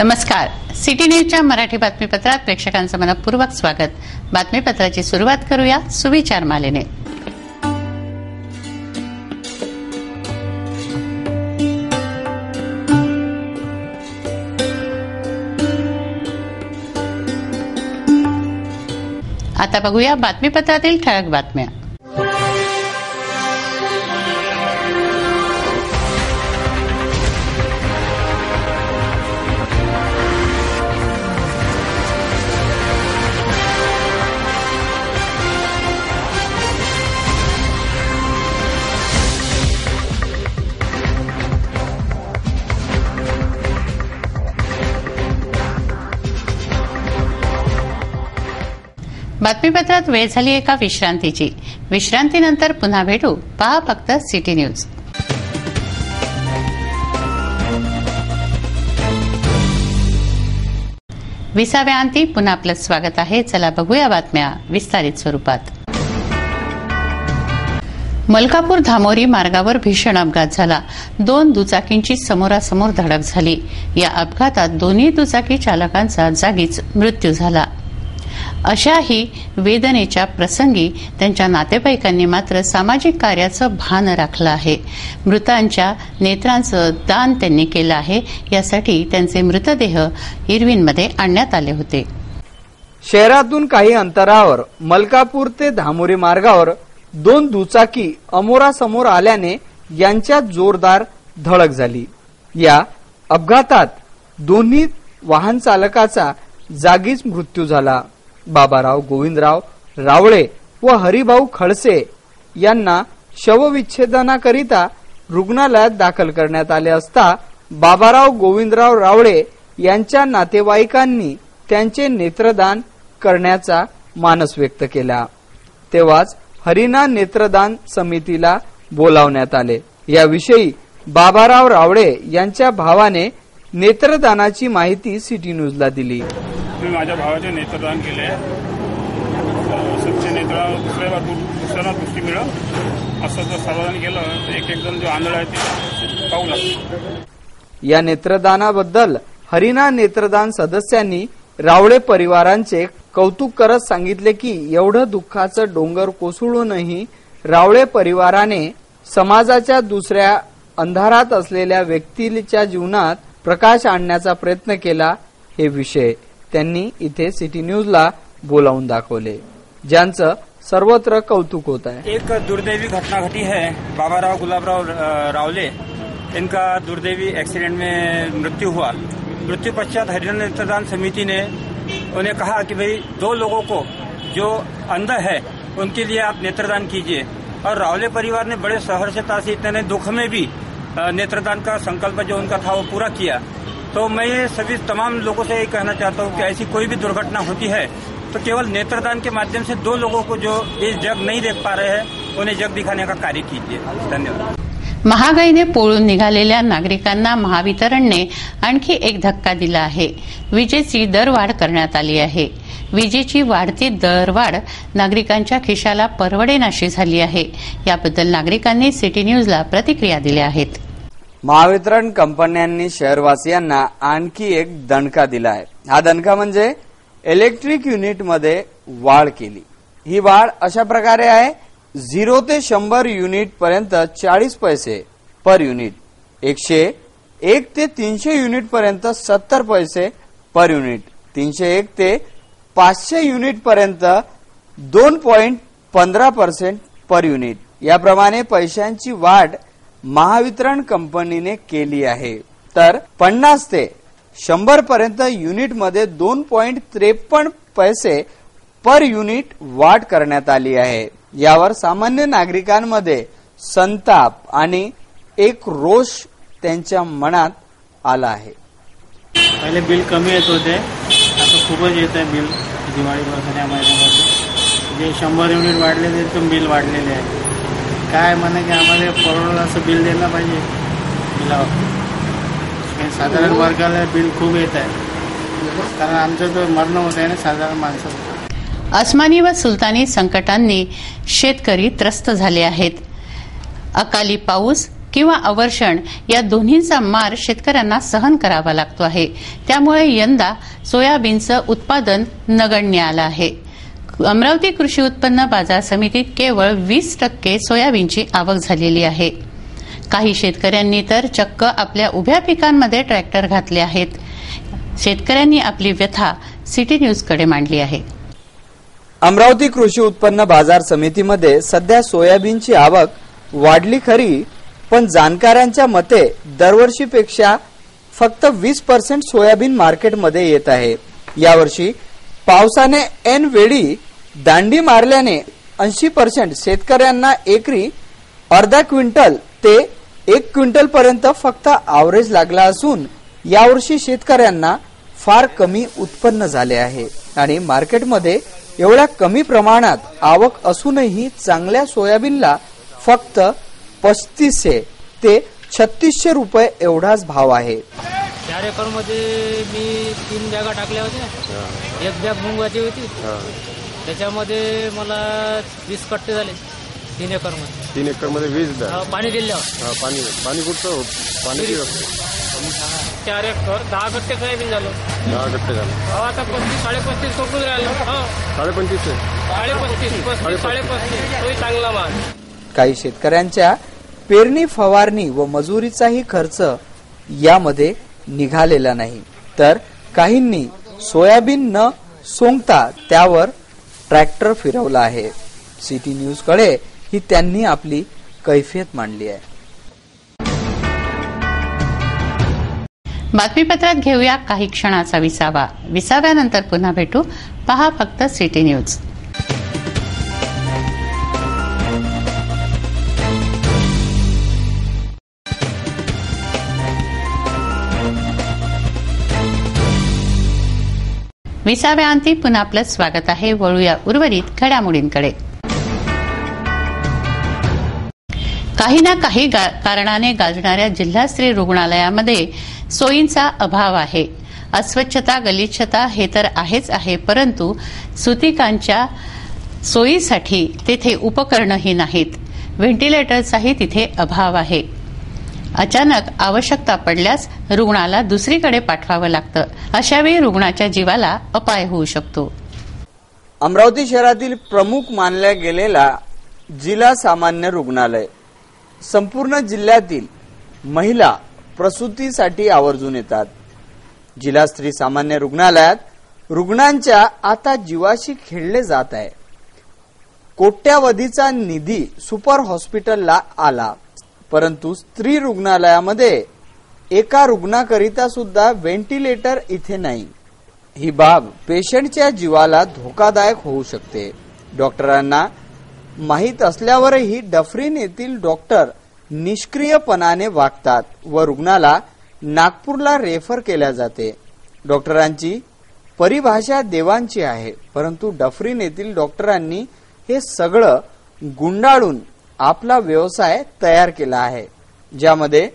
नमस्कार. सिटी न्यूजच्या मराठी बातमीपत्रात प्रेक्षकांचं मनपूर्वक स्वागत. बातमीपत्राची सुरुवात करूया सुविचार मालेने. आता बघूया बातमीपत्रातील ठळक बातम्या. बातमीपत्रात वेळ झाली एका विश्रांतीची. विश्रांतीनंतर पुन्हा भेटू. पहा फक्त सिटी न्यूज. विसाव्या अंती पुन्हा आपलं स्वागत आहे. चला बघूया बातम्या विस्तारित स्वरूपात. मलकापूर धामोरी मार्गावर भीषण अपघात झाला. 2 दुचाकींची समोरासमोर धडक झाली. या अपघातात दोन्ही दुचाकी चालकांचा जागीच मृत्यू झाला. अशाही वेदनेच्या प्रसंगी त्यांच्या नातेवाईकांनी मात्र सामाजिक कार्याचं भान राखलं आहे. मृतांच्या नेत्रांचं दान त्यांनी केलं आहे. यासाठी त्यांचे मृतदेह इरविनमध्ये आणण्यात आले होते. शहरातून काही अंतरावर मलकापूर ते धामोरी मार्गावर 2 दुचाकी अमोरासमोर आल्याने यांच्यात जोरदार धडक झाली. या अपघातात दोन्ही वाहन चालकाचा जागीच मृत्यू झाला. बाबाराव गोविंदराव रावळे व हरिभाऊ खडसे यांना शवविच्छेदनाकरिता रुग्णालयात दाखल करण्यात आले असता बाबाराव गोविंदराव रावळे यांच्या नातेवाईकांनी त्यांचे नेत्रदान करण्याचा मानस व्यक्त केला. तेव्हाच हरिना नेत्रदान समितीला बोलावण्यात आले. याविषयी बाबाराव रावळे यांच्या भावाने नेत्रदानाची माहिती सिटी न्यूजला दिली. मी माझ्या भावाचे नेत्रदान केले. सच्चे नेत्र दुसऱ्याला दृष्टी मिळव असं जर सर्वजण केलं तर एक जण जो आंधळ आहे ते पाहू लागतो. या नेत्रदानाबद्दल हरिना नेत्रदान सदस्यांनी रावळे परिवारांचे कौतुक करत सांगितले की एवढं दुःखाचं डोंगर कोसळूनही रावळे परिवाराने समाजाच्या दुसऱ्या अंधारात असलेल्या व्यक्तीच्या जीवनात प्रकाश आणण्याचा प्रयत्न केला. हे विषय त्यांनी इथे सिटी न्यूजला बोलावून दाखवले, ज्यांचं सर्वत्र कौतुक होत आहे. एक दुर्दैवी घटना घटी है. बाबाराव गुलाबराव रावले इनका दुर्दैवी एक्सीडेंट में मृत्यु हुआ. मृत्यु पश्चात हरिना नेत्रदान समिति ने उन्हें कहा कि भाई 2 लोगों को जो अंध है उनके लिए आप नेत्रदान कीजिए. और रावले परिवार ने बड़े सहर्षता से इतने दुख में भी नेत्रदान का संकल्प जो उनका था वो पूरा किया. तो मैं ये सभी तमाम लोगों से ये कहना चाहता हूँ कि ऐसी कोई भी दुर्घटना होती है तो केवल नेत्रदान के माध्यम से 2 लोगों को जो इस जग नहीं देख पा रहे हैं उन्हें जग दिखाने का कार्य कीजिए. धन्यवाद. महागाईने पोळून निघालेल्या नागरिकांना महावितरणने आणखी एक धक्का दिला आहे. विजेची दरवाढ करण्यात आली आहे. विजेची वाढती दरवाढ नागरिकांच्या खिशाला परवडेनाशी झाली आहे. याबद्दल नागरिकांनी सिटी न्यूजला प्रतिक्रिया दिल्या आहेत. महावितरण कंपन्यांनी शहरवासियांना आणखी एक दणका दिला आहे. हा दणका म्हणजे इलेक्ट्रिक युनिट मध्ये वाढ केली. ही वाढ अशा प्रकारे आहे. 0 ते 100 युनिट पर्यंत 40 पैसे पर युनिट, 101 ते 300 युनिट पर्यंत 70 पैसे पर युनिट, 301 ते 500 युनिट पर्यंत 2.15% पर युनिट. याप्रमाणे पैशांची वाढ महावितरण कंपनीने केली आहे. तर 50 ते 100 पर्यंत युनिट मध्ये 2.53 पैसे पर युनिट वाढ करण्यात आली आहे. यावर सामान्य नागरिकांमध्ये संताप आणि एक रोष त्यांच्या मनात आला आहे. पहिले बिल कमी येत होते, आता खूपच येत आहे बिल. दिवाळीपासून या महिन्यापासून जे 100 युनिट वाढले ते बिल वाढलेले आहे. काय म्हणा की आम्हाला परवडेल असं बिल द्यायला पाहिजे. बिलावर साधारण वर्गाला बिल खूप येत आहे, कारण आमचं तर मरण होत आहे ना साधारण माणसं. अस्मानी व सुलतानी संकटांनी शेतकरी त्रस्त झाले आहेत. अकाली पाऊस, किंवा अवर्षण या दोन्हींचा मार शेतकऱ्यांना सहन करावा लागतो आहे. त्यामुळे यंदा सोयाबीनचं उत्पादन नगण्य आलं आहे. अमरावती कृषी उत्पन्न बाजार समितीत केवळ 20% सोयाबीनची आवक झालेली आहे. काही शेतकऱ्यांनी तर चक्क आपल्या उभ्या पिकांमध्ये ट्रॅक्टर घातले आहेत. शेतकऱ्यांनी आपली व्यथा सिटी न्यूजकडे मांडली आहे. अमरावती कृषी उत्पन्न बाजार समितीमध्ये सध्या सोयाबीनची आवक वाढली खरी, पण जाणकारांच्या मते दरवर्षीपेक्षा फक्त 20% सोयाबीन मार्केटमध्ये येत आहे. यावर्षी पावसाने ऐन वेळी दांडी मारल्याने 80% शेतकऱ्यांना एकरी अर्धा क्विंटल ते 1 क्विंटल पर्यंत फक्त आवरेज लागला असून यावर्षी शेतकऱ्यांना फार कमी उत्पन्न झाले आहे आणि मार्केटमध्ये एवढ्या कमी प्रमाणात आवक असूनही चांगल्या सोयाबीनला फक्त 3500 ते 3600 रुपये एवढाच भाव आहे. 4 एकरमध्ये मी 3 बॅगा टाकल्या होत्या. एक बॅग मुंगाची होती. त्याच्यामध्ये मला 20 कट्टे झाले 3 एकरमध्ये. 3 एकरमध्ये 20 बॅग पाणी दिल्यावर. पाणी कुठचं पाणी 4 एकर 10 गट्टे सोयाबीन झालं. 10 गट्टे झालं. आता 35-35 करून राहिलं. 35-35 तोही चांगला माल. काही शेतकऱ्यांच्या पेरणी, फवारणी व मजुरीचाही खर्च यामध्ये निघालेला नाही, तर काहींनी सोयाबीन न सोंगता त्यावर ट्रॅक्टर फिरवला आहे. सिटी न्यूज कडे ही त्यांनी आपली कैफियत मांडली आहे. बातमीपत्रात घेऊया काही क्षणाचा विसावा. विसाव्यानंतर पुन्हा भेटू. पहा फक्त सिटी न्यूज. विसाव्याअंती पुन्हा आपलं स्वागत आहे. वळूया उर्वरित घडामोडींकडे. काही ना काही कारणाने गाजणाऱ्या जिल्हास्तरीय रुग्णालयामध्ये सोयींचा अभाव आहे. अस्वच्छता, गलिच्छता हे तर आहेच आहे, परंतु सुतिकांच्या सोयीसाठी तेथे उपकरणही नाहीत. व्हेंटिलेटरचाही तिथे अभाव आहे. अचानक आवश्यकता पडल्यास रुग्णाला दुसरीकडे पाठवावं लागतं. अशावेळी रुग्णाच्या जीवाला अपाय होऊ शकतो. अमरावती शहरातील प्रमुख मानल्या गेलेला जिल्हा सामान्य रुग्णालय संपूर्ण जिल्ह्यातील महिला प्रसूतीसाठी आवर्जून येतात. जिल्हा स्त्री सामान्य रुग्णालयात रुग्णांच्या आता जीवाशी खेळले जात आहे. कोट्यावधीचा निधी सुपर हॉस्पिटलला आला, परंतु स्त्री रुग्णालयामध्ये एका रुग्णाकरिता सुद्धा व्हेंटिलेटर इथे नाही. ही बाब पेशंटच्या जीवाला धोकादायक होऊ शकते. डॉक्टरांना माहीत असल्यावरही डफरीन येथील डॉक्टर निष्क्रियपणाने वागतात व रुग्णाला नागपूरला रेफर केल्या जाते. डॉक्टरांची परिभाषा देवांची आहे, परंतु डफरीन येथील डॉक्टरांनी हे सगळं गुंडाळून आपला व्यवसाय तयार केला आहे, ज्यामध्ये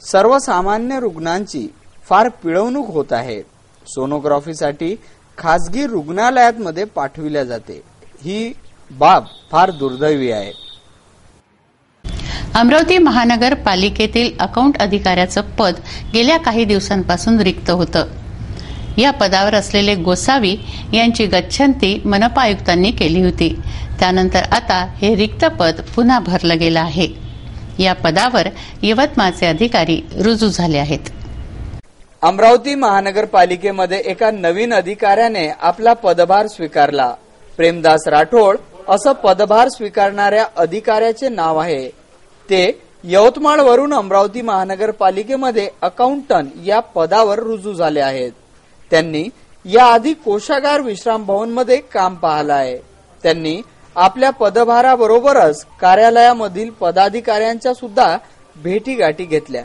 सर्वसामान्य रुग्णांची फार पिळवणूक होत आहे. सोनोग्राफीसाठी खासगी रुग्णालयांमध्ये पाठविल्या जाते. ही बाब फार दुर्दैवी आहे. अमरावती महानगरपालिकेतील अकाउंट अधिकाऱ्याचं पद गेल्या काही दिवसांपासून रिक्त होतं. या पदावर असलेले गोसावी यांची गच्छंती मनपा आयुक्तांनी केली होती. त्यानंतर आता हे रिक्त पद पुन्हा भरलं गेलं आहे. या पदावर यवतमाळचे अधिकारी रुजू झाले आहेत. अमरावती महानगरपालिकेमध्ये एका नवीन अधिकाऱ्याने आपला पदभार स्वीकारला. प्रेमदास राठोड असं पदभार स्वीकारणाऱ्या अधिकाऱ्याचे नाव आहे. ते यवतमाळवरून अमरावती महानगरपालिकेमध्ये अकाउंटंट या पदावर रुजू झाले आहेत. त्यांनी याआधी कोषागार विश्राम भवनमध्ये काम पाहिलं आहे. त्यांनी आपल्या पदभाराबरोबरच कार्यालयामधील पदाधिकाऱ्यांच्या सुद्धा भेटीगाठी घेतल्या.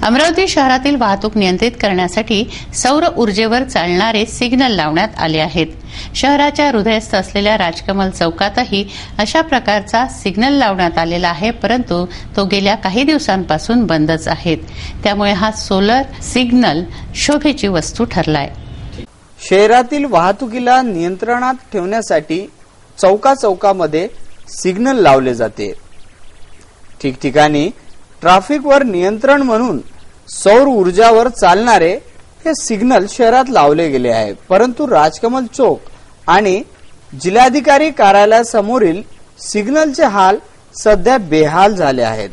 अमरावती शहरातील वाहतूक नियंत्रित करण्यासाठी सौर ऊर्जेवर चालणारे सिग्नल लावण्यात आले आहेत. शहराच्या हृदयस्थ असलेल्या राजकमल चौकातही अशा प्रकारचा सिग्नल लावण्यात आलेला आहे, परंतु तो गेल्या काही दिवसांपासून बंदच आहेत. त्यामुळे हा सोलर सिग्नल शोभेची वस्तू ठरलाय. शहरातील वाहतुकीला नियंत्रणात ठेवण्यासाठी चौकामध्ये सिग्नल लावले जाते. ठिकठिकाणी ट्रॅफिकवर नियंत्रण म्हणून सौर ऊर्जावर चालणारे हे सिग्नल शहरात लावले गेले आहे, परंतु राजकमल चौक आणि जिल्हाधिकारी कार्यालयासमोरील सिग्नलचे हाल सध्या बेहाल झाले आहेत.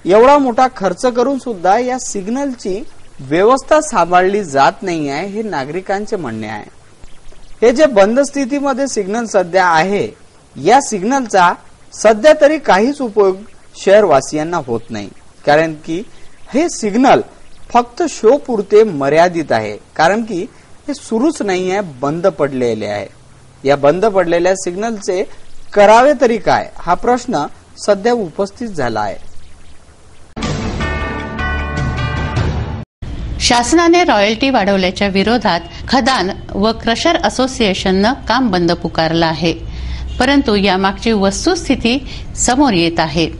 एवढा मोठा खर्च करून सुद्धा या सिग्नलची व्यवस्था सांभाळली जात नाही आहे, हे नागरिकांचे म्हणणे आहे. हे जे बंद स्थितीमध्ये सिग्नल सध्या आहे, या सिग्नलचा सध्या तरी काहीच उपयोग शहरवासियांना होत नाही, कारण की हे सिग्नल फक्त शो पुरते मर्यादित आहे, कारण की हे सुरूच नाही आहे, बंद पडलेले आहे. या बंद पडलेल्या सिग्नलचे करावे तरी काय, हा प्रश्न सध्या उपस्थित झाला आहे. शासनाने रॉयल्टी वाढवल्याच्या विरोधात खदान व क्रशर असोसिएशननं काम बंद पुकारलं आहे, परंतु यामागची वस्तुस्थिती समोर येत आहे.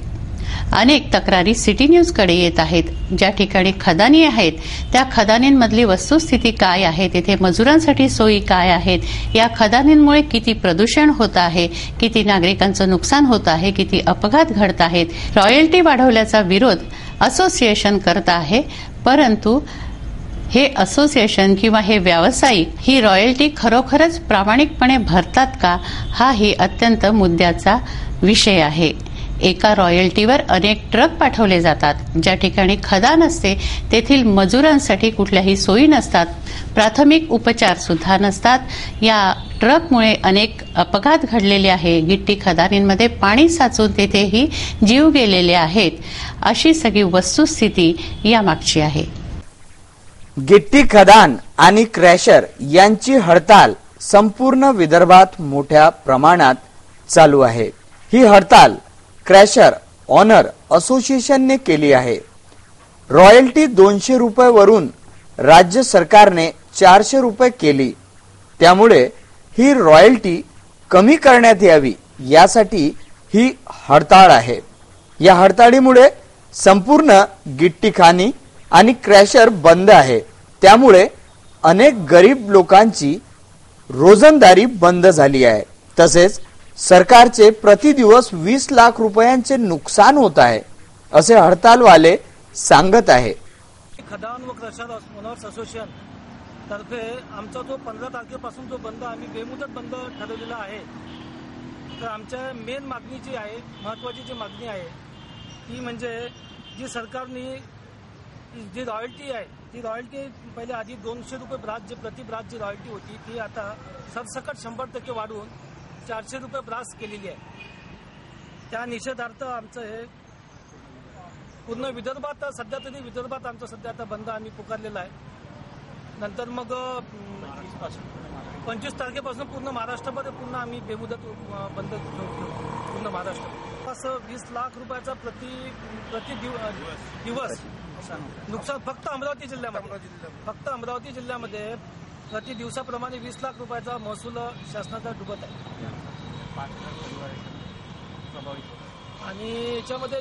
अनेक तक्रारी सिटी न्यूजकडे येत आहेत. ज्या ठिकाणी खदानी आहेत त्या खदानींमधली वस्तुस्थिती काय आहे, तिथे मजुरांसाठी सोयी काय आहेत, या खदानींमुळे किती प्रदूषण होत आहे, किती नागरिकांचं नुकसान होत आहे, किती अपघात घडत आहेत. रॉयल्टी वाढवल्याचा विरोध असोसिएशन करत आहे, परंतु हे असोसिएशन किंवा हे व्यावसायिक ही रॉयल्टी खरोखरच प्रामाणिकपणे भरतात का, हा ही अत्यंत मुद्द्याचा विषय आहे. एका रॉयल्टीवर अनेक ट्रक पाठवले जातात. ज्या ठिकाणी खदान असते तेथील मजुरांसाठी कुठल्याही सोयी नसतात, प्राथमिक उपचार सुद्धा नसतात. या ट्रकमुळे अनेक अपघात घडलेले आहे. गिट्टी खदानींमध्ये पाणी साचून तेथेही जीव गेलेले आहेत. अशी सगळी वस्तुस्थिती यामागची आहे. गिट्टी खदान आणि क्रॅशर यांची हडताल संपूर्ण विदर्भात मोठ्या प्रमाणात चालू आहे. ही हडताल क्रॅशर ऑनर असोसिएशनने केली आहे. रॉयल्टी 200 रुपये वरून राज्य सरकारने 400 रुपये केली, त्यामुळे ही रॉयल्टी कमी करण्यात यावी यासाठी ही हडताळ आहे. या हडताळीमुळे संपूर्ण गिट्टीखानी आणि क्रॅशर बंद आहे, त्यामुळे अनेक गरीब लोकांची रोजंदारी बंद झाली आहे. तसेच सरकारचे प्रतिदिवस 20 लाख रुपयांचे नुकसान होत आहे, असे हडतालवाले सांगत आहे. खदान व क्रशर ओनर्स असोसिएशन तर्फे आमचा जो 15 तारखेपासून जो बंद आम्ही बेमुदत बंद ठरवलेला आहे. तर आमच्या मेन मागणी जी आहे, महत्वाची जी मागणी आहे ती म्हणजे जी सरकारने जी रॉयल्टी आहे, ती रॉयल्टी पहिले आधी 200 रुपये ब्रास जे प्रति ब्रास जी रॉयल्टी होती ती आता सरसकट 100% वाढवून 400 रुपये ब्रास केलेली आहे. त्या निषेधार्थ आमचं हे पूर्ण विदर्भात, सध्या तरी विदर्भात आमचं सध्या आता बंद आम्ही पुकारलेला आहे. नंतर मग 25 तारखेपासून पूर्ण महाराष्ट्रामध्ये पूर्ण आम्ही बेमुदत बंद ठेवू, पूर्ण महाराष्ट्र. असं 20 लाख रुपयाचा प्रति दिवस नुकसान फक्त अमरावती जिल्ह्यामध्ये प्रति दिवसाप्रमाणे 20 लाख रुपयाचा महसूल शासनाचा डुबत आहे. आणि याच्यामध्ये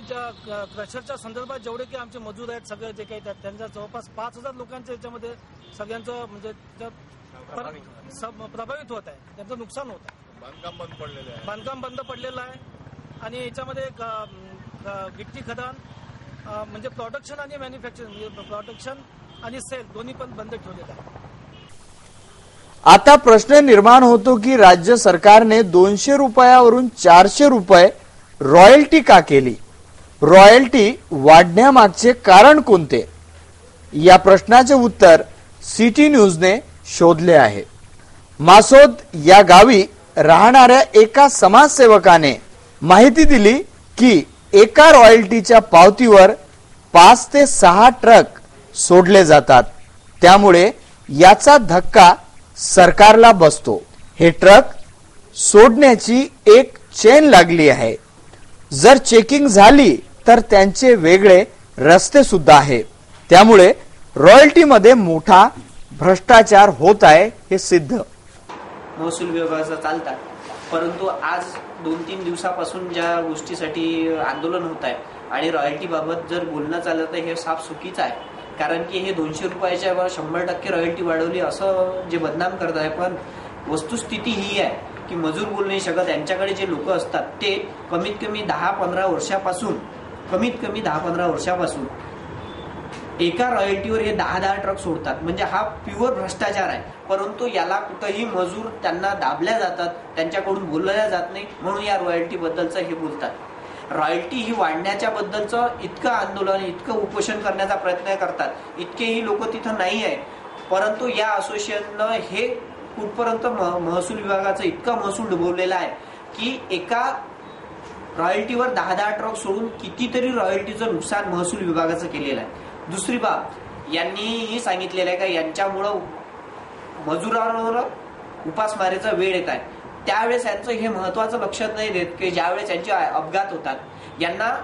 क्रशरच्या संदर्भात जेवढे काही आमचे मजूर आहेत सगळे जे काही त्यांच्या जवळपास 5000 लोकांच्या याच्यामध्ये सगळ्यांचं म्हणजे प्रभावित होत आहे, त्यांचं नुकसान होत आहे. बांधकाम बंद पडलेलं आहे. आणि याच्यामध्ये गिट्टी खदान म्हणजे प्रोडक्शन आणि मॅन्युफॅक्चरिंग, म्हणजे प्रोडक्शन आणि सेल दोन्ही पण बंद ठेवलेलं आहे. आता प्रश्न निर्माण होतो की राज्य सरकारने 200 रुपयावरून 400 रुपये रॉयल्टी का केली? रॉयल्टी वाढण्यामागचे कारण कोणते? या प्रश्नाचे उत्तर सिटी न्यूजने शोधले आहे. मासोद या गावी राहणाऱ्या एका समाजसेवकाने माहिती दिली की एका रॉयल्टीच्या पावतीवर 5 ते 6 ट्रक सोडले जातात, त्यामुळे याचा धक्का सरकारला बसतो. हे ट्रक सोडण्याची एक चेन लागली आहे. जर चेकिंग झाली तर त्यांचे वेगळे रस्ते सुद्धा आहे, त्यामुळे रॉयल्टीमध्ये मोठा भ्रष्टाचार होत आहे हे सिद्ध. महसूल विभागाचा चालतात, परंतु आज 2-3 दिवसापासून ज्या गोष्टीसाठी आंदोलन होत आहे आणि रॉयल्टी बाबत जर बोलणं चाललं तर हे साफ चुकीचं आहे. कारण की हे 200 रुपयाच्या 100% रॉयल्टी वाढवली असं जे बदनाम करत आहे, पण वस्तुस्थिती ही आहे की मजूर बोलू नाही शकत. यांच्याकडे जे लोक असतात ते कमीत कमी 10-15 वर्षापासून कमीत कमी 10-15 वर्षापासून एका रॉयल्टीवर हे 10 ट्रक सोडतात. म्हणजे हा प्युअर भ्रष्टाचार आहे. परंतु याला कुठेही मजूर त्यांना दाबल्या जातात, त्यांच्याकडून बोलल्या जात नाही, म्हणून या रॉयल्टी बद्दलचं हे बोलतात. रॉयल्टी ही वाढण्याच्या बद्दलचं इतकं आंदोलन, इतकं उपोषण करण्याचा प्रयत्न करतात, इतकेही लोक तिथं नाही आहे. परंतु या असोसिएशननं हे कुठपर्यंत महसूल विभागाचं इतकं महसूल डुबवलेला आहे की एका रॉयल्टीवर 10 ट्रक सोडून कितीतरी रॉयल्टीचं नुकसान महसूल विभागाचं केलेलं आहे. दुसरी बाब, यांनीही सांगितलेलं आहे का यांच्यामुळं मजुरांवर उपासमारीचा वेळ येत आहे. त्यावेळेस यांचं हे महत्वाचं लक्षात नाही देत की ज्यावेळेस यांचे अपघात होतात, यांना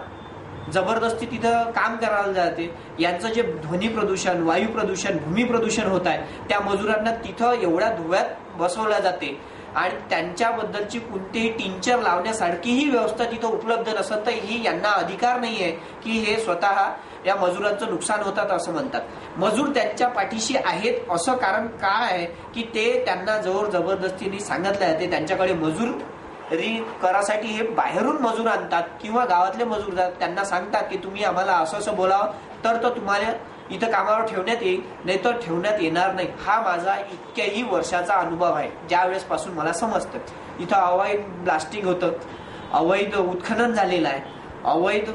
जबरदस्ती तिथं काम करायला जाते. यांचं जे ध्वनी प्रदूषण, वायू प्रदूषण, भूमी प्रदूषण होत आहे, त्या मजुरांना तिथं एवढ्या धुव्यात बसवल्या जाते आणि त्यांच्याबद्दलची कोणतेही टिंचर लावण्यासारखीही व्यवस्था तिथं उपलब्ध नसेल तर ही यांना अधिकार नाही आहे की हे स्वतः या मजुरांचं नुकसान होतात असं म्हणतात. मजूर त्यांच्या पाठीशी आहेत असं कारण काय आहे की ते त्यांना जोर जबरदस्तीने सांगितलं जाते. त्यांच्याकडे मजुरी करासाठी हे बाहेरून मजूर आणतात किंवा गावातले मजूर त्यांना सांगतात की तुम्ही आम्हाला असं बोलावं तर तुम्हाला इथं कामावर ठेवण्यात येईल, नाही तर ठेवण्यात येणार नाही. हा माझा इतक्याही वर्षाचा अनुभव आहे, ज्या वेळेस पासून मला समजतं. इथं अवैध ब्लास्टिंग होतं, अवैध उत्खनन झालेलं आहे, अवैध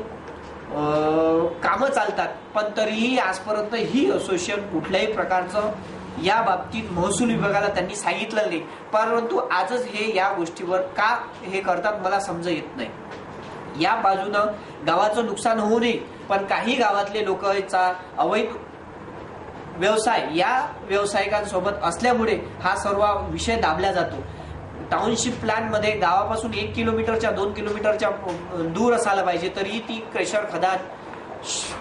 कामं चालतात, पण तरीही आजपर्यंत ही असोसिएशन कुठल्याही प्रकारचं या बाबतीत महसूल विभागाला त्यांनी सांगितलं नाही. परंतु आजच हे या गोष्टीवर का हे करतात मला समज येत नाही. या बाजूनं गावाचं नुकसान होऊ नये, पण काही गावातले लोकांचा अवैध व्यवसाय या व्यावसायिकांसोबत असल्यामुळे हा सर्व विषय दाबला जातो. टाउनशिप प्लॅन मध्ये गावापासून 1 किलोमीटरच्या 2 किलोमीटरच्या दूर असायला पाहिजे, तरी ती क्रेशर खदान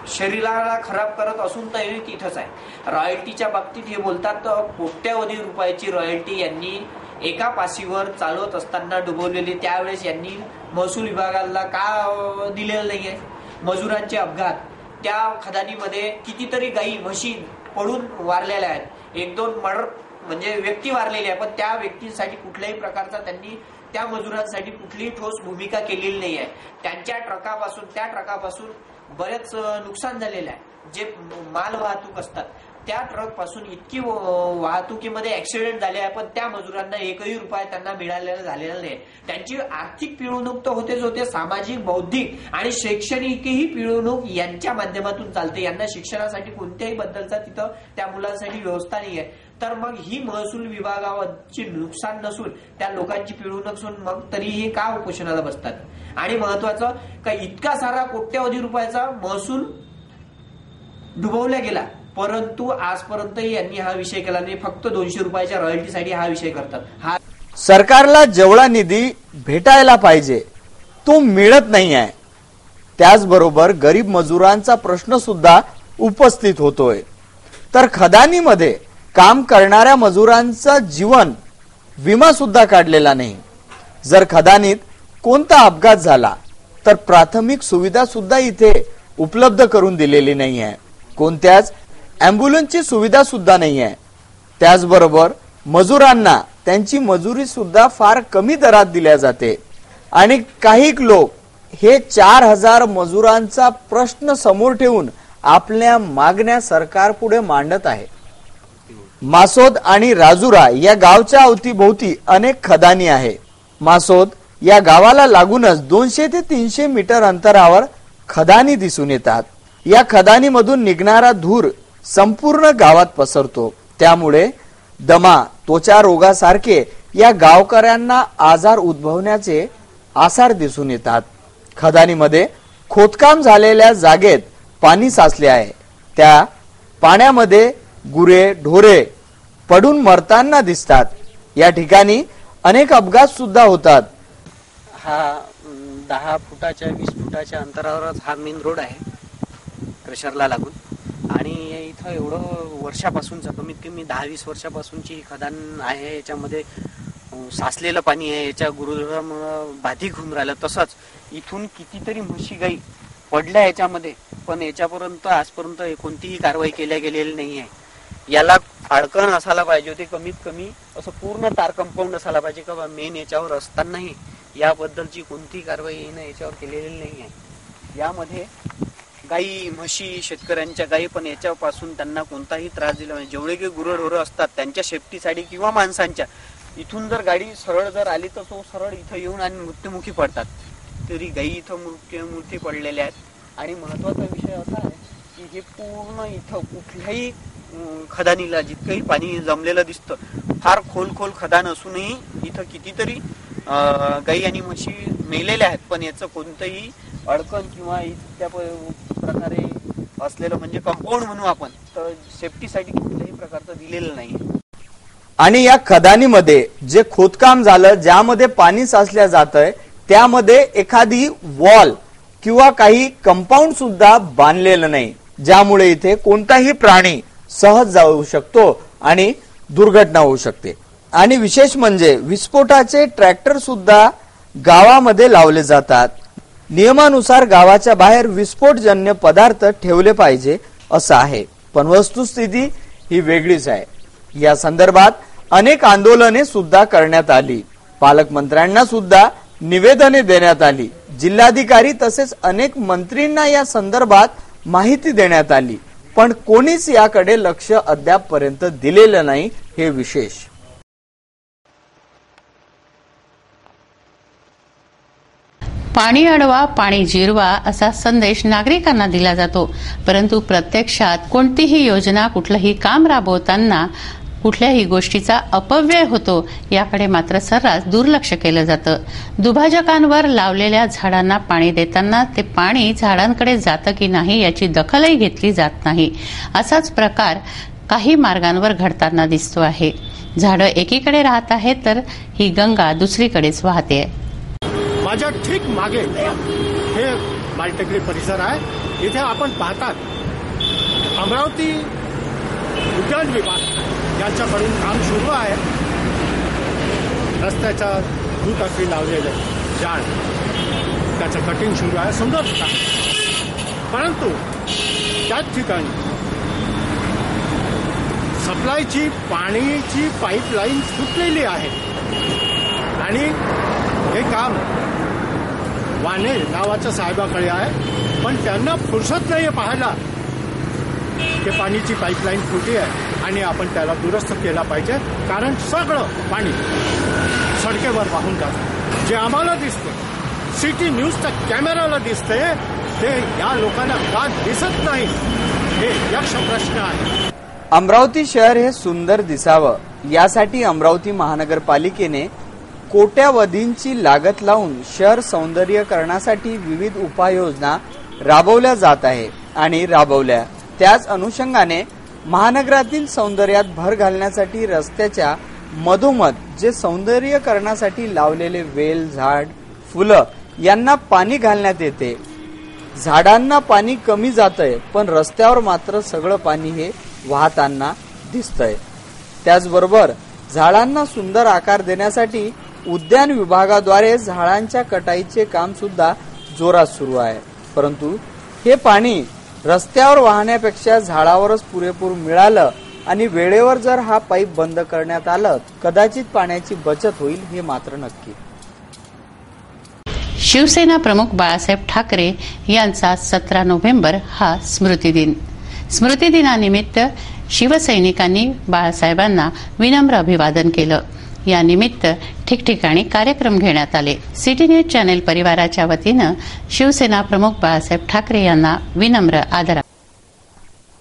शरीराला खराब करत असून तरी तिथंच आहे. रॉयल्टीच्या बाबतीत हे बोलतात तर कोट्यवधी रुपयाची रॉयल्टी यांनी एका पाशीवर चालवत असताना डुबवलेली. त्यावेळेस यांनी महसूल विभागाला का दिलेलं नाहीये. मजुरांचे अपघात, त्या खदानीमध्ये कितीतरी गायी म्हशी पडून वारलेल्या आहेत, 1-2 मर्डर म्हणजे व्यक्ती वारलेली आहे, पण त्या व्यक्तींसाठी कुठल्याही प्रकारचा त्यांनी त्या मजुरांसाठी कुठलीही ठोस भूमिका केलेली नाही आहे. त्या ट्रकापासून बरेच नुकसान झालेलं आहे. जे माल वाहतूक असतात त्या ट्रक पासून इतकी वाहतुकीमध्ये ऍक्सिडेंट झाले आहे, पण त्या मजुरांना 1ही रुपया त्यांना मिळालेला झालेला नाही. त्यांची आर्थिक पिळवणूक तर होतेच होते, सामाजिक, बौद्धिक आणि शैक्षणिकही पिळवणूक यांच्या माध्यमातून चालते. यांना शिक्षणासाठी कोणत्याही बद्दलचा तिथं त्या मुलांसाठी व्यवस्था नाही आहे. तर मग ही महसूल विभागाची नुकसान नसून त्या लोकांची पिळवणूक नसून मग तरीही का उपोषणाला बसतात. आणि महत्वाचं का इतका सारा कोट्यवधी रुपयाचा महसूल डुबवला गेला, परंतु आजपर्यंतही यांनी हा विषय केला नाही. फक्त 200 रुपयाच्या रॉयल्टीसाठी हा विषय करतात. हा सरकारला जेवढा निधी भेटायला पाहिजे तो मिळत नाही आहे. त्याचबरोबर गरीब मजुरांचा प्रश्न सुद्धा उपस्थित होतोय. तर खदानीमध्ये काम करणाऱ्या मजुरांचा जीवन विमा सुद्धा काढलेला नाही. जर खदानीत कोणता अपघात झाला तर प्राथमिक सुविधा सुद्धा इथे उपलब्ध करून दिलेली नाही आहे. कोणत्याच अँब्युलन्सची सुविधा सुद्धा नाही आहे. त्याचबरोबर मजुरांना त्यांची मजुरी सुद्धा फार कमी दरात दिल्या जाते. आणि काही लोक हे 4000 मजुरांचा प्रश्न समोर ठेवून आपल्या मागण्या सरकारपुढे मांडत आहे. मासोद आणि राजुरा या गावच्या अवतीभोवती अनेक खदानी आहे. मासोद या गावाला लागूनच 200 ते 300 मीटर अंतरावर खदानी दिसून येतात. या खदानीमधून निघणारा धूर संपूर्ण गावात पसरतो. त्यामुळे दमा, त्वचा रोगासारखे या गावकऱ्यांना आजार उद्भवण्याचे आसार दिसून येतात. खदानीमध्ये खोदकाम झालेल्या जागेत पाणी साचले आहे. त्या पाण्यामध्ये गुरे, ढोरे पडून मरताना दिसतात. या ठिकाणी अनेक अपघात सुद्धा होतात. हा 10 फुटाच्या 20 फुटाच्या अंतरावरच हा मेन रोड आहे क्रेशरला लागून. आणि इथं एवढं वर्षापासूनचा कमीत कमी 10-20 वर्षापासूनची ही खदान आहे. याच्यामध्ये साचलेलं पाणी आहे. याच्या गुरुद्वारामुळे बाधिक होऊन राहिलं. तसंच इथून कितीतरी म्हशी गाई पडल्या याच्यामध्ये, पण याच्यापर्यंत आजपर्यंत कोणतीही कारवाई केल्या गेलेली नाही आहे. याला फाळकण असायला पाहिजे होते, कमीत कमी असं पूर्ण तार कंपाऊंड असायला पाहिजे का मेन याच्यावर असतानाही याबद्दलची कोणतीही कारवाई याच्यावर केलेली नाही आहे. यामध्ये गाई म्हशी शेतकऱ्यांच्या गाई पण याच्यापासून त्यांना कोणताही त्रास दिला नाही. जेवढे काही गुरढोरं असतात त्यांच्या सेफ्टीसाठी किंवा माणसांच्या इथून जर गाडी सरळ जर आली तर तो सरळ इथं येऊन आणि मृत्युमुखी पडतात. तरी गाई इथं मृत्यू पडलेल्या आहेत. आणि महत्वाचा विषय असा आहे की हे पूर्ण इथं कुठल्याही खदानीला जितकंही पाणी जमलेलं दिसतं, फार खोल खदान असूनही इथं कितीतरी गाई आणि म्हशी मेलेल्या आहेत. पण याचं कोणतंही अडकण किंवा त्या प्रकारे असलेलं म्हणजे कंपाऊंड म्हणू आपण तर सेफ्टीसाठी कुठल्याही प्रकारचं दिलेलं नाही. आणि या खदानीमध्ये जे खोदकाम झालं, ज्यामध्ये पाणी साचल्या जातंय, त्यामध्ये एखादी वॉल किंवा काही कंपाऊंड सुद्धा बांधलेलं नाही, ज्यामुळे इथे कोणताही प्राणी सहज जाऊ शकतो आणि दुर्घटना होऊ शकते. आणि विशेष म्हणजे विस्फोटाचे ट्रॅक्टर सुद्धा गावामध्ये लावले जातात. नियमानुसार गावाच्या बाहेर विस्फोटजन्य पदार्थ ठेवले पाहिजे असं आहे, पण वस्तुस्थिती ही वेगळीच आहे. या संदर्भात अनेक आंदोलने सुद्धा करण्यात आली. पालकमंत्र्यांना सुद्धा निवेदने देण्यात आली. जिल्हाधिकारी तसेच अनेक मंत्रींना या संदर्भात माहिती देण्यात आली, पण कोणीच याकडे लक्ष अद्यापपर्यंत दिलेलं नाही, हे विशेष. पाणी अडवा, पाणी जिरवा असा संदेश नागरिकांना दिला जातो, परंतु प्रत्यक्षात कोणतीही योजना, कुठलंही काम राबवताना कुठल्याही गोष्टीचा अपव्यय होतो याकडे मात्र सर्रास दुर्लक्ष केलं जातं. दुभाजकांवर लावलेल्या झाडांना पाणी देताना ते पाणी झाडांकडे जातं की नाही याची दखलही घेतली जात नाही. असाच प्रकार काही मार्गांवर घडताना दिसतो आहे. झाडं एकीकडे राहत आहेत तर ही गंगा दुसरीकडेच वाहते. माझ्या ठीक मागे हे मालटेकडी परिसर आहे. इथे आपण पाहतात अमरावती उद्यान विभाग यांच्याकडून काम सुरू आहे. रस्त्याच्या दुतर्फी लावलेले झाड त्याचं कटिंग सुरू आहे. सुंदर काम, परंतु त्याच ठिकाणी सप्लायची पाण्याची पाईपलाईन फुटलेली आहे आणि हे काम वाने नावाच्या साहेबाकडे आहे, पण त्यांना फुरसत नाही पाहायला की पाण्याची पाईपलाईन फुटली आहे आणि आपण त्याला दुरुस्त केला पाहिजे. कारण सगळं पाणी सडकेवर वाहून जातं. जे आम्हाला दिसतं, सिटी न्यूजच्या कॅमेराला दिसतंय, ते या लोकांना का दिसत नाही, हे यक्ष प्रश्न आहे. अमरावती शहर हे सुंदर दिसावं यासाठी अमरावती महानगरपालिकेने कोट्यावधींची लागत लावून शहर सौंदर्यीकरणासाठी विविध उपाययोजना राबवल्या जात आहे आणि राबवल्या. त्याच अनुषंगाने महानगरातील सौंदर्यात भर घालण्यासाठी रस्त्याच्या मधोमध जे सौंदर्यीकरणासाठी लावलेले वेल, झाड, फुलं यांना पाणी घालण्यात येते. झाडांना पाणी कमी जातंय, पण रस्त्यावर मात्र सगळं पाणी हे वाहताना दिसतंय. त्याचबरोबर झाडांना सुंदर आकार देण्यासाठी उद्यान विभागाद्वारे झाडांच्या कटाईचे काम सुद्धा जोरात सुरू आहे. परंतु हे पाणी रस्त्यावर वाहण्यापेक्षा झाडावरच पुरेपूर मिळालं आणि वेळेवर जर हा पाईप बंद करण्यात आलं, कदाचित पाण्याची बचत होईल, हे मात्र नक्की. शिवसेना प्रमुख बाळासाहेब ठाकरे यांचा 17 नोव्हेंबर हा स्मृतिदिन. स्मृतिदिनानिमित्त शिवसैनिकांनी बाळासाहेबांना विनम्र अभिवादन केलं. या निमित्त ठिकठिकाणी कार्यक्रम घेण्यात आले. सिटी न्यूज चॅनेल परिवाराच्या वतीनं शिवसेना प्रमुख बाळासाहेब ठाकरे यांना विनम्र आदर.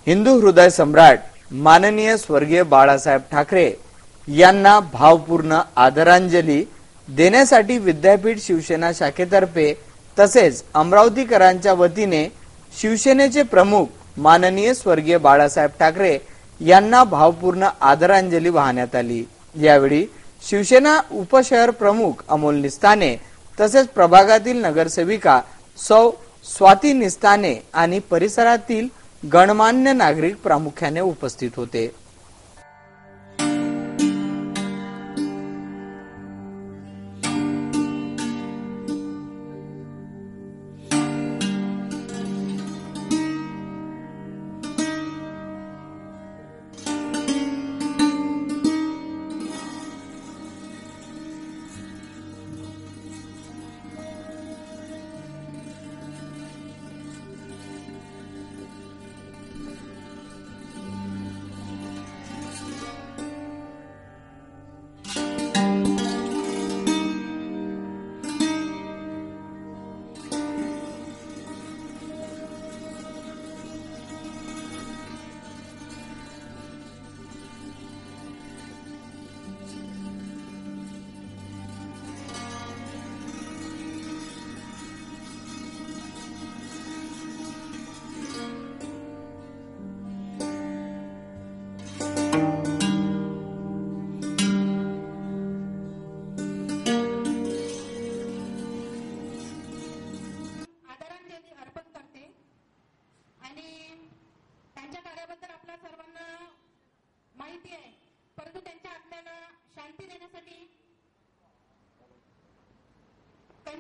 हिंदू हृदय सम्राट माननीय स्वर्गीय बाळासाहेब ठाकरे यांना भावपूर्ण आदरांजली देण्यासाठी विद्यापीठ शिवसेना शाखेतर्फे तसेच अमरावतीकरांच्या वतीने शिवसेनेचे प्रमुख माननीय स्वर्गीय बाळासाहेब ठाकरे यांना भावपूर्ण आदरांजली वाहण्यात आली. यावेळी शिवसेना उपशहर प्रमुख अमोल निस्ताने तसेच प्रभागातील नगरसेविका सौ स्वाती निस्ताने आणि परिसरातील गणमान्य नागरिक प्रामुख्याने उपस्थित होते.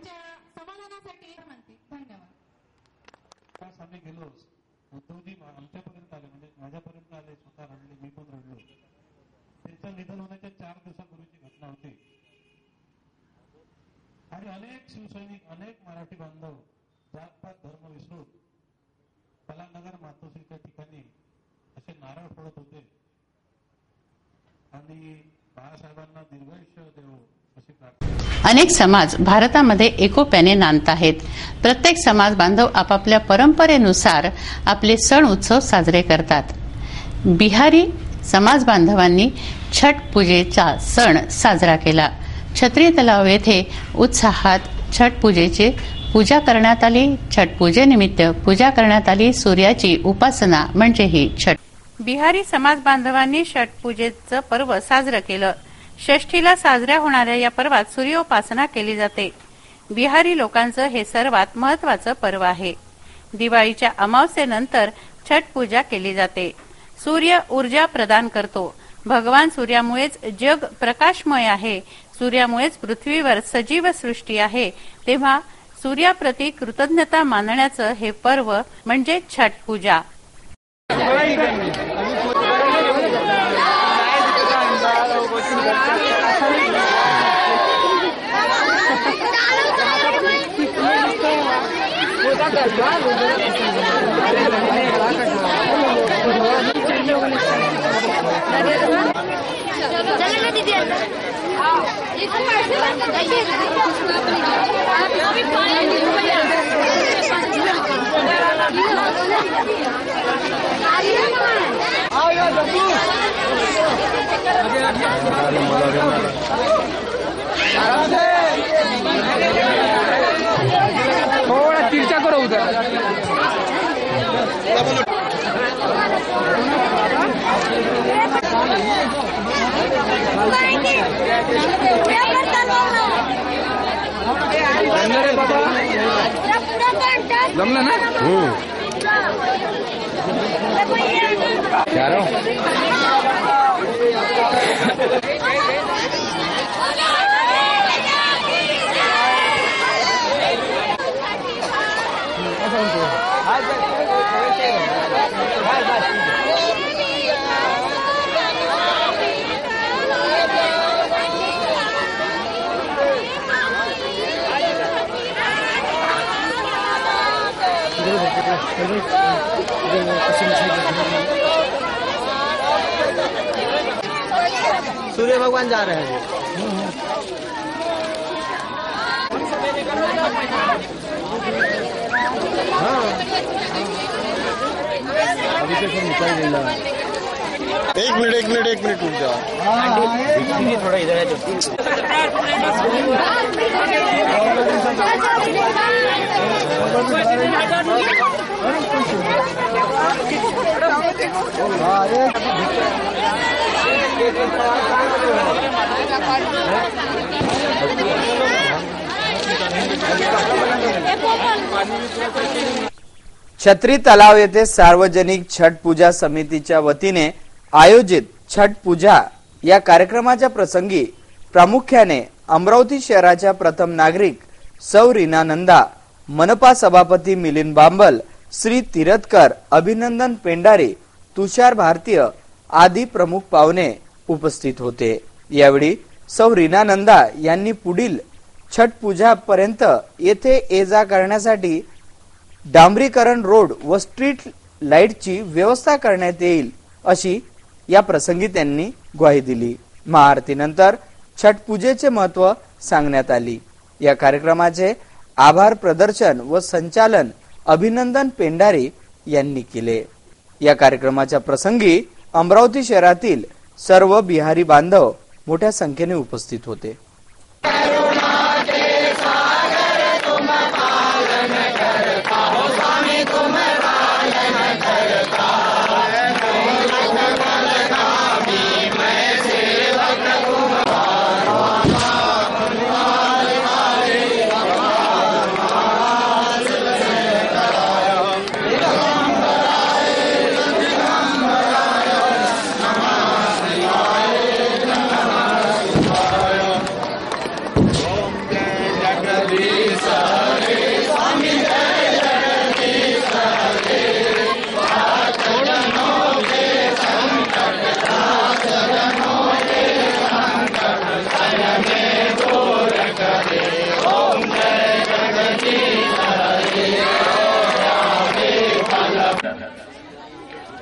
त्यांच्या समाधानासाठी म्हणते. धन्यवाद. आम्ही गेलो, उद्धवजी आमच्यापर्यंत आले, म्हणजे माझ्यापर्यंत आले, स्वतः रडले, मी पण रडलो. त्यांचं निधन होण्याच्या 4 दिवसापूर्वीची घटना होती आणि अनेक शिवसैनिक, अनेक मराठी बांधव जातपात धर्म विसरून पलानगर मातोश्रीच्या ठिकाणी असे नारळ फोडत होते आणि बाळासाहेबांना दीर्घायुष्य देवो अशी प्रार्थना. अनेक समाज भारतामध्ये एकोप्याने नांदत आहेत. प्रत्येक समाज बांधव आपापल्या परंपरेनुसार आपले सण उत्सव साजरे करतात. बिहारी समाज बांधवांनी छठ पूजेचा सण साजरा केला. छत्री तलाव येथे उत्साहात छठ पूजेची पूजा करण्यात आली. छठ पूजेनिमित्त पूजा करण्यात आली. सूर्याची उपासना म्हणजे ही छठ. बिहारी समाज बांधवांनी छठ पूजेचं पर्व साजरं केलं. षष्ठीला साजऱ्या होणाऱ्या या पर्वात सूर्योपासना केली जाते. बिहारी लोकांचं हे सर्वात महत्वाचं पर्व आहे. दिवाळीच्या अमावस्येनंतर छठ पूजा केली जाते. सूर्य ऊर्जा प्रदान करतो. भगवान सूर्यामुळेच जग प्रकाशमय आहे. सूर्यामुळेच पृथ्वीवर सजीव सृष्टी आहे. तेव्हा सूर्याप्रती कृतज्ञता मानण्याचं हे पर्व म्हणजे छठ पूजा. थोड़ा तिरछा करो उधर. जमलं ना? यारो सूर्य भगवान जा रहे हैं. अभी तो सब निकल गया. एक मिनट रुक जाओ. थोड़ा इधर है. छत्री तलाव येथे सार्वजनिक छठ पूजा समितीच्या वतीने आयोजित छठ पूजा या कार्यक्रमाच्या प्रसंगी प्रामुख्याने अमरावती शहराच्या प्रथम नागरिक सौ रीना नंदा, मनपा सभापती मिलिंद बांबल, श्री तिरतकर, अभिनंदन पेंडारे, तुषार भारतीय आदी प्रमुख पाहुणे उपस्थित होते. यावेळी सौ रीना नंदा यांनी पुढील छठ पूजा पर्यंत येथे ये जा करण्यासाठी डांबरीकरण रोड व स्ट्रीट लाईटची व्यवस्था करण्यात येईल अशी या प्रसंगी त्यांनी ग्वाही दिली. महाआरतीनंतर छठ पूजेचे महत्व सांगण्यात आली. या कार्यक्रमाचे आभार प्रदर्शन व संचालन अभिनंदन पेंडारे यांनी केले. या कार्यक्रमाच्या प्रसंगी अमरावती शहरातील सर्व बिहारी बांधव मोठ्या संख्येने उपस्थित होते.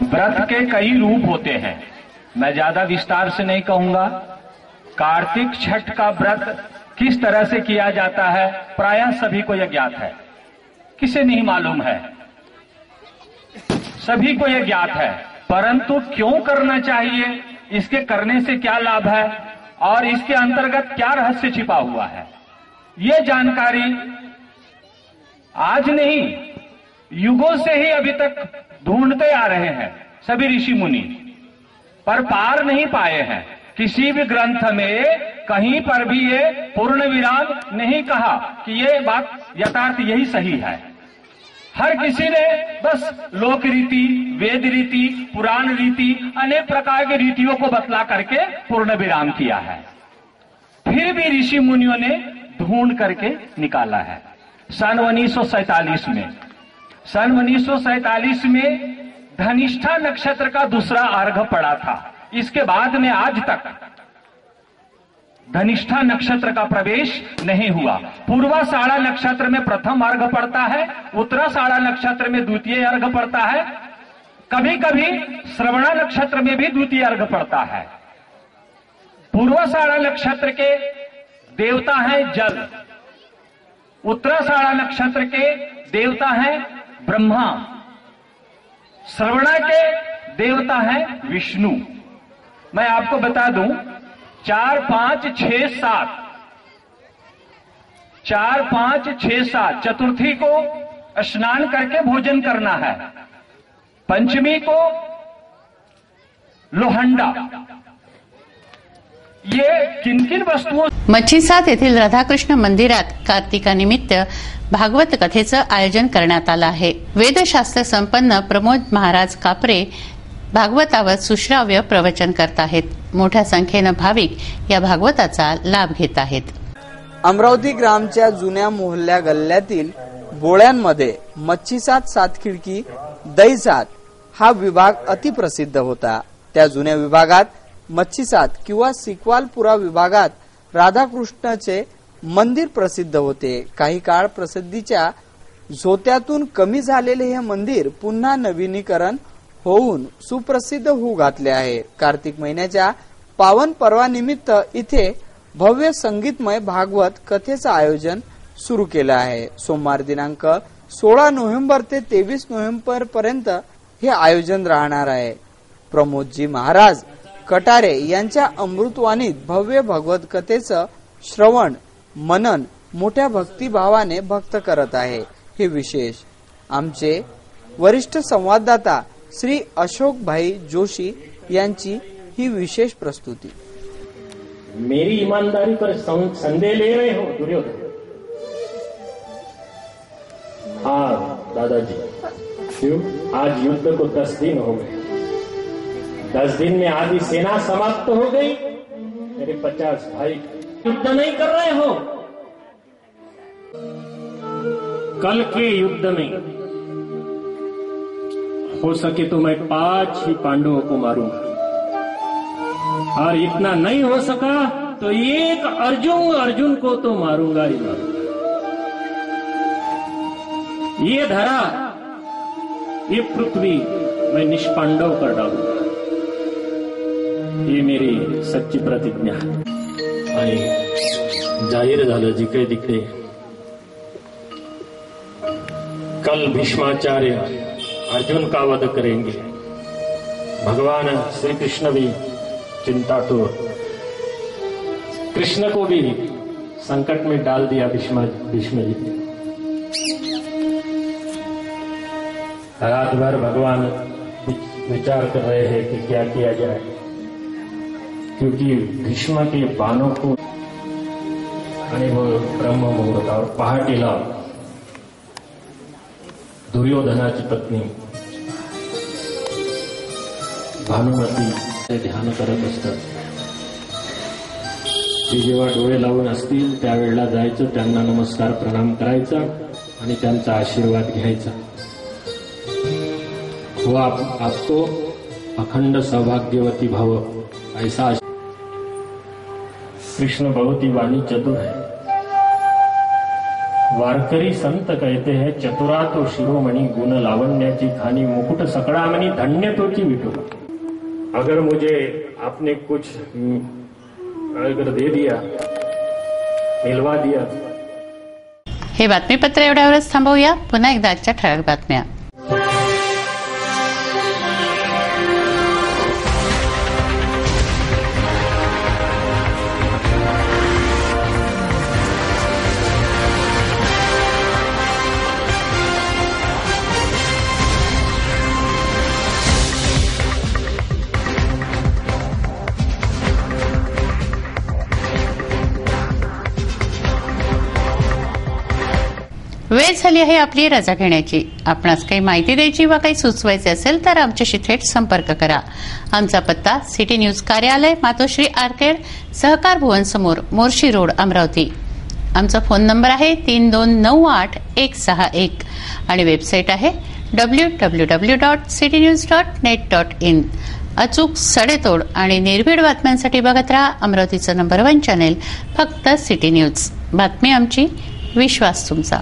व्रत के कई रूप होते हैं, मैं ज्यादा विस्तार से नहीं कहूंगा। कार्तिक छठ का व्रत किस तरह से किया जाता है प्रायः सभी को यह ज्ञात है, किसे नहीं मालूम है, सभी को यह ज्ञात है। परंतु क्यों करना चाहिए, इसके करने से क्या लाभ है और इसके अंतर्गत क्या रहस्य छिपा हुआ है, ये जानकारी आज नहीं युगों से ही अभी तक ढूंढते आ रहे हैं सभी ऋषि मुनि, पर पार नहीं पाए हैं। किसी भी ग्रंथ में कहीं पर भी ये पूर्ण विराम नहीं कहा कि ये बात यथार्थ यही सही है। हर किसी ने बस लोक रीति, वेद रीति, पुराण रीति, अनेक प्रकार की रीतियों को बतला करके पूर्ण विराम किया है। फिर भी ऋषि मुनियों ने ढूंढ करके निकाला है। सन 1947 में धनिष्ठा नक्षत्र का दूसरा अर्घ पड़ा था। इसके बाद में आज तक धनिष्ठा नक्षत्र का प्रवेश नहीं हुआ। पूर्वाषाढ़ा नक्षत्र में प्रथम अर्घ पड़ता है, उत्तराषाढ़ा नक्षत्र में द्वितीय अर्घ पड़ता है, कभी कभी श्रवणा नक्षत्र में भी द्वितीय अर्घ पड़ता है। पूर्वाषाढ़ा नक्षत्र के देवता हैं जल, उत्तराषाढ़ा नक्षत्र के देवता हैं ब्रह्मा, श्रवणा के देवता हैं विष्णु। मैं आपको बता दूं 4, 5, 6, 7 चतुर्थी को स्नान करके भोजन करना है, पंचमी को लोहंडा। ये किन किन वस्तुओं। मच्छीसात येथील राधाकृष्ण मंदिरात कार्तिकानिमित्त भागवत कथेचं आयोजन करण्यात आलं आहे। वेदशास्त्र संपन्न प्रमोद महाराज कापरे भागवतावर सुश्राव्य प्रवचन करत आहेत। मोठ्या संख्येनं भाविक या भागवताचा लाभ घेत आहेत। अमरावती ग्रामच्या जुन्या मोहल्ल्या गल्ल्यातील बोळ्यांमध्ये मच्छीसात, सातखिडकी, दहीसात हा विभाग अतिप्रसिद्ध होता। त्या जुन्या विभागात मच्छीसात किंवा सिकवालपुरा विभागात राधाकृष्णाचे मंदिर प्रसिद्ध होते। काही काळ प्रसिद्धीच्या झोत्यातून कमी झालेले हे मंदिर पुन्हा नवीनीकरण होऊन सुप्रसिद्ध होऊ घातले आहे। कार्तिक महिन्याच्या पावन पर्वानिमित्त इथे भव्य संगीतमय भागवत कथेचं आयोजन सुरू केलं आहे। सोमवार दिनांक 16 नोव्हेंबर ते 23 नोव्हेंबर पर्यंत हे आयोजन राहणार आहे। प्रमोदजी महाराज कटारे यांच्या अमृतवाणीत भव्य भगवत कथेचं श्रवण मनन मोठ्या भक्तिभावाने भक्त करत आहे। हे विशेष आमचे वरिष्ठ संवाददाता श्री अशोक भाई जोशी यांची ही विशेष प्रस्तुति। मेरी ईमानदारी पर संदेह ले रहे हो दुर्योधन? हाँ दादाजी, क्यों? आज युद्ध को 10 दिन हो गए। 10 दिन में आधी सेना समाप्त हो गई। मेरे 50 भाई युद्ध नहीं कर रहे हो। कल के युद्ध में हो सके तो मैं 5 ही पांडवों को मारूंगा, और इतना नहीं हो सका तो एक अर्जुन को तो मारूंगा ही मारूंगा। ये धरा, ये पृथ्वी मैं निष्पांडव कर डालूंगा। ये मेरी सच्ची प्रतिज्ञा है। आणि जाहीर झालं जिकडे तिकडे। कल भीष्माचार्य अर्जुन का वध करेंगे। भगवान श्री कृष्ण भी चिंतातुर, कृष्ण को भी संकट में डाल दिया भीष्म जी ने। रात भर भगवान विचार कर रहे हैं कि क्या किया जाए, क्योंकि भीष्म के बाणों को आणि वो ब्रह्म मुहूर्त और पहाटेला दुर्योधनाची पत्नी भानुमती ध्यान करत असतात। ते जेव्हा डोळे लावून असतील त्यावेळेला जायचं, त्यांना नमस्कार प्रणाम करायचा आणि त्यांचा आशीर्वाद घ्यायचा। वो आपको अखंड सौभाग्यवती भाव ऐसा। कृष्ण बहुत ही वाणी चतुर है वारकरी संत कहते हैं चतुरा तो शिरोमणि गुण लावण्याची खानी मुकुट सकड़ामणि धन्य तो की विठोबा। अगर मुझे आपने कुछ अगर दे दिया, मिलवा दिया। हे बातमीपत्र एवढ्यावरच थांबवूया. पुन्हा एकदा आजच्या ठळक बातम्या. वेळ झाली आहे आपली रजा घेण्याची. आपणास काही माहिती द्यायची वा काही सुचवायचे असेल तर आमच्याशी थेट संपर्क करा. आमचा पत्ता सिटी न्यूज कार्यालय, मातोश्री आर्केड, सहकार भुवन समोर, मोर्शी रोड, अमरावती. आमचा फोन नंबर आहे 3298-161 आणि वेबसाईट आहे www.citynews.net.in. अचूक, सडेतोड आणि निर्भीड बातम्यांसाठी बघत राहा अमरावतीचं नंबर 1 चॅनेल, फक्त सिटी न्यूज. बातमी आमची, विश्वास तुमचा.